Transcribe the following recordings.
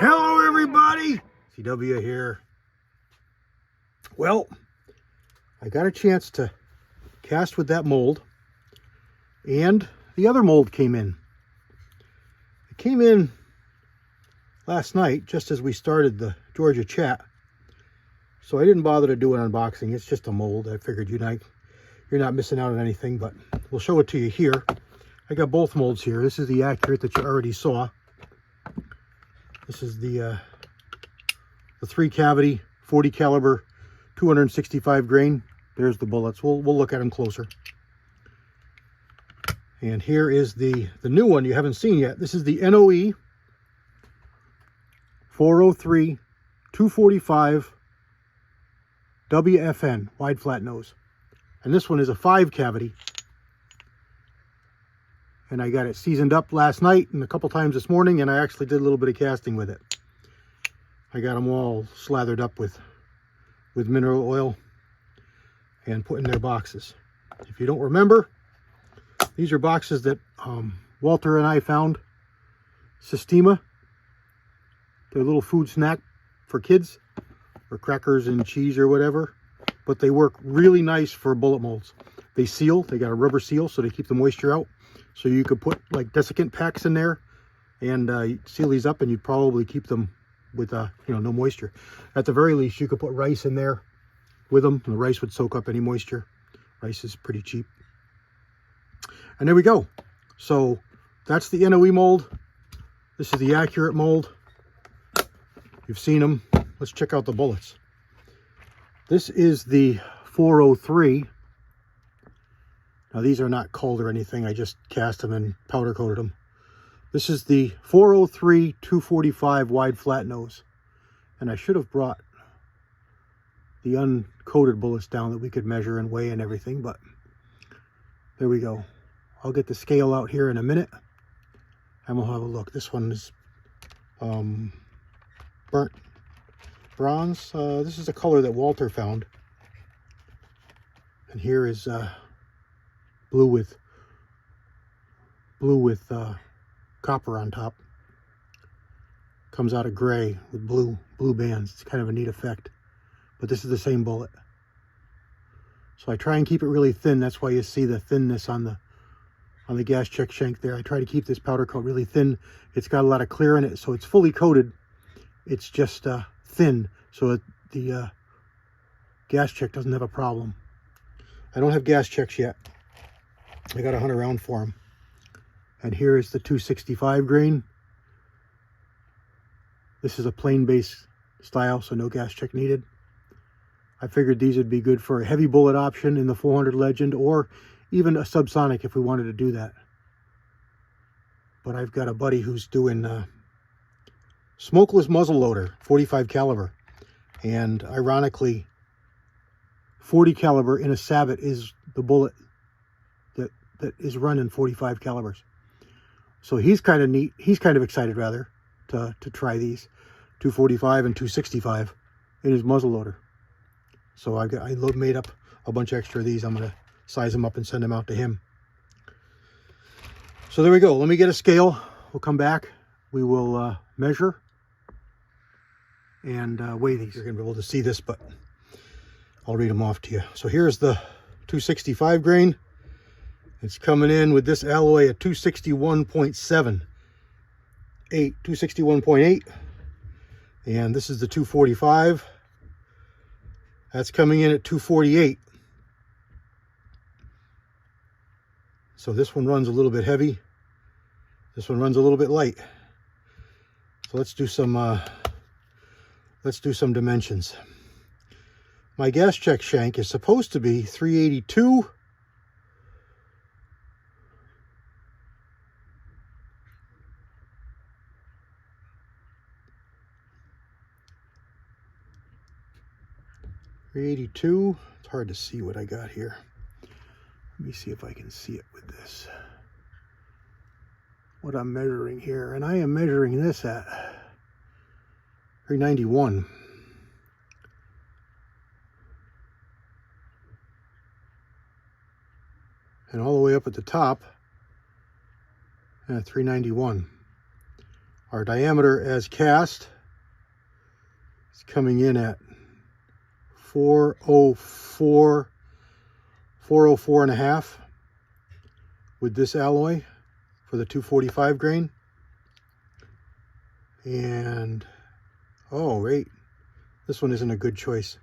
Hello everybody, CW here. Well, I got a chance to cast with that mold, and the other mold came in. It came in last night just as we started the Georgia chat, so I didn't bother to do an unboxing. It's just a mold. I figured you're not missing out on anything, but we'll show it to you here. I got both molds here. This is the accurate that you already saw. This is the 3-cavity, 40 caliber, 265 grain. There's the bullets. We'll look at them closer. And here is the new one you haven't seen yet. This is the NOE 403 245 WFN, wide flat nose. And this one is a 5-cavity. And I got it seasoned up last night and a couple times this morning, and I actually did a little bit of casting with it. I got them all slathered up with mineral oil and put in their boxes. If you don't remember, these are boxes that Walter and I found. Systema. They're a little food snack for kids, or crackers and cheese or whatever, but they work really nice for bullet molds. They seal. They got a rubber seal so they keep the moisture out. So you could put like desiccant packs in there and seal these up, and you'd probably keep them with no moisture. At the very least, you could put rice in there with them, and the rice would soak up any moisture. Rice is pretty cheap. And there we go. So that's the NOE mold. This is the accurate mold. You've seen them. Let's check out the bullets. This is the 403. Now these are not cold or anything. I just cast them and powder coated them. This is the 403 245 wide flat nose. And I should have brought the uncoated bullets down that we could measure and weigh and everything, but there we go. I'll get the scale out here in a minute and we'll have a look. This one is burnt bronze. This is a color that Walter found. And here is blue with copper on top. Comes out of gray with blue bands. It's kind of a neat effect. But this is the same bullet. So I try and keep it really thin. That's why you see the thinness on the gas check shank there. I try to keep this powder coat really thin. It's got a lot of clear in it, so it's fully coated. It's just thin, so the gas check doesn't have a problem. I don't have gas checks yet. I got to hunt around for them. And here is the 265 grain. This is a plain base style, so no gas check needed. I figured these would be good for a heavy bullet option in the 400 Legend, or even a subsonic if we wanted to do that. But I've got a buddy who's doing smokeless muzzleloader, 45 caliber. And ironically, 40 caliber in a Sabot is the bullet that is running 45 calibers. So he's kind of neat. He's kind of excited rather to try these 245 and 265 in his muzzleloader. So I made up a bunch extra of these. I'm going to size them up and send them out to him. So there we go. Let me get a scale. We'll come back. We will measure and weigh these. You're going to be able to see this, but I'll read them off to you. So here's the 265 grain. It's coming in with this alloy at 261.7, 261.8, and this is the 245. That's coming in at 248. So this one runs a little bit heavy. This one runs a little bit light. So let's do some dimensions. My gas check shank is supposed to be 382. It's hard to see what I got here. Let me see if I can see it with this. What I'm measuring here, and I am measuring this at 391. And all the way up at the top at 391. Our diameter as cast is coming in at 404 and a half with this alloy for the 245 grain. And oh wait, this one isn't a good choice.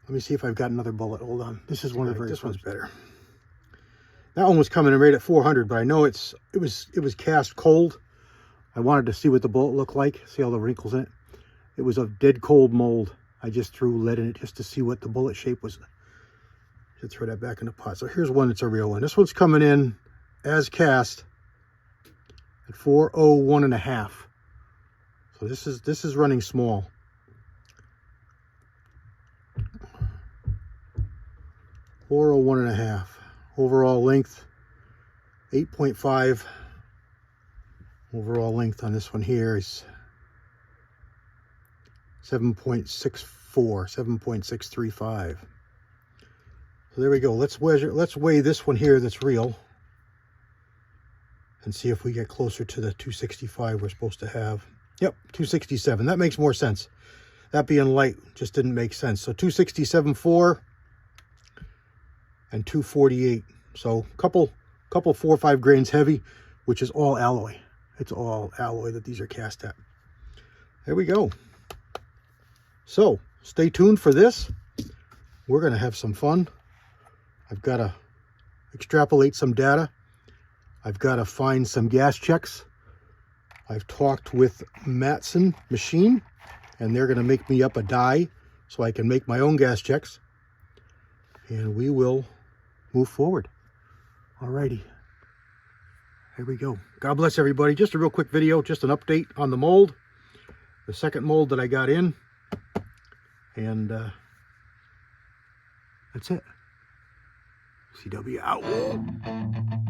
Let me see if I've got another bullet. Hold on. This is one of the very. This one's better. That one was coming in right at 400, but I know it was cast cold. I wanted to see what the bullet looked like, see all the wrinkles in it. It was a dead cold mold. I just threw lead in it just to see what the bullet shape was. Should throw that back in the pot. So here's one that's a real one. This one's coming in as cast at 401 and a half. So this is running small. 401 and a half. Overall length 8.5. Overall length on this one here is 7.64, 7.635. So there we go. Let's weigh this one here that's real and see if we get closer to the 265 we're supposed to have. Yep, 267. That makes more sense. That being light just didn't make sense. So 267.4 and 248. So couple 4 or 5 grains heavy, which is all alloy. It's all alloy that these are cast at. There we go. So stay tuned for this. We're going to have some fun. I've got to extrapolate some data. I've got to find some gas checks. I've talked with Matson Machine, and they're going to make me up a die so I can make my own gas checks. And we will move forward. Alrighty. There we go. God bless everybody. Just a real quick video, just an update on the mold. The second mold that I got in. And that's it. CW out.